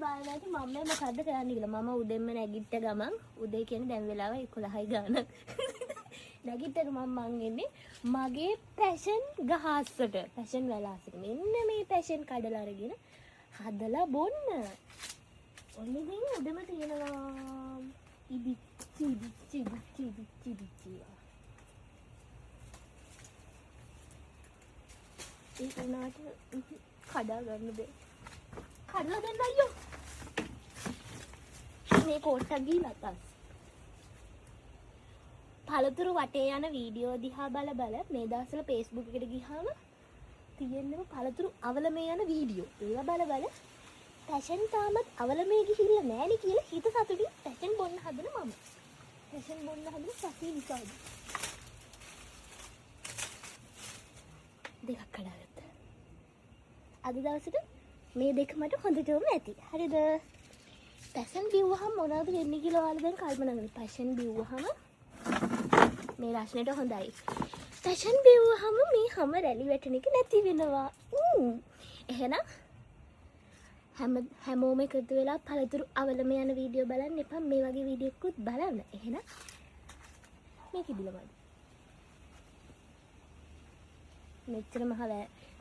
බලන්න ඇති මම මොකද්ද කරන්න කියලා. මම උදෙන්ම නැගිට්ට ගමන් උදේ කියන්නේ දැන් වෙලාව 11යි ගානක්. නැගිට්ටක මං එන්නේ මගේ පැෂන් ගහස්සට. පැෂන් වැලාසට. මෙන්න මේ පැෂන් කඩලා අරගෙන හදලා බොන්න. ඔන්න ඉතින් උදෙම තියෙනවා ඉදිච්චි. ඒක උනාට කඩා ගන්න බෑ. කඩලා දෙන්න අයියෝ. මේ කෝට්ටක් ගිහලා තස්. පළතුරු වටේ යන වීඩියෝ දිහා බල මේ දවස්වල Facebook එකට ගියාම තියෙනවා පළතුරු අවලමේ යන වීඩියෝ. ඒවා බල පැෂන් තාමත් අවලමේ ගිහිල්ලා නෑනේ කියලා හිත සතුටින් පැෂන් බොන්න හදන මම. පැෂන් බොන්න හදන සතිය විසාද. දෙකක් කඩාගත්තා. අද දවසට මේ දෙක මට හොඳටම ඇති. හරිද? පැෂන් බිව්වහම මොනවද වෙන්නේ කියලා ඔයාලා දැන් කල්පනා කරන්න. පැෂන් බිව්වහම මේ රස්නෙට හොඳයි. පැෂන් බිව්වහම මේ හැම රැලි වැටෙන එක නැති වෙනවා. එහෙනම් හැමෝම එකතු වෙලා පළතුරු අවලම යන වීඩියෝ බලන්න එපා. මේ වගේ වීඩියෝකුත් බලන්න. එහෙනම් මේක ඉදලමයි.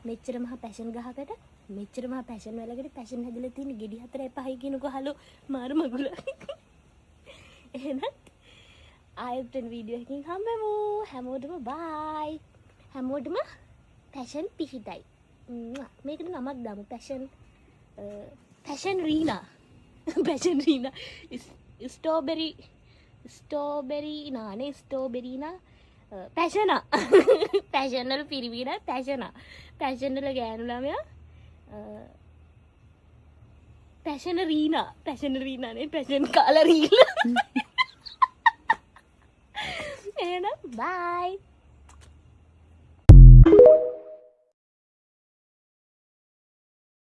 මෙච්චර මහ පැෂන් ගහකට මෙච්චර මහ පැෂන් වලකට පැෂන් හැදලා තියෙන ගෙඩි 4 5 කියනකෝ හලෝ මාර මගුල. එහෙනම් ආයෙත් වීඩියෝ එකකින් හම්බෙමු. හැමෝටම බයි. හැමෝටම පැෂන් පිහිටයි. මේකට නමක් දාමු. පැෂන් රීනා. පැෂන් රීනා. ස්ට්‍රෝබෙරි නානේ ස්ට්‍රෝබෙරිනා. පැෂනා. පැෂන් වල පිරිවිනා පැෂනා. පැෂන් වල ගෑනු ළමයා පැෂන් රීනානේ පැෂන් කාලා රීලා. එහෙනම් බයි.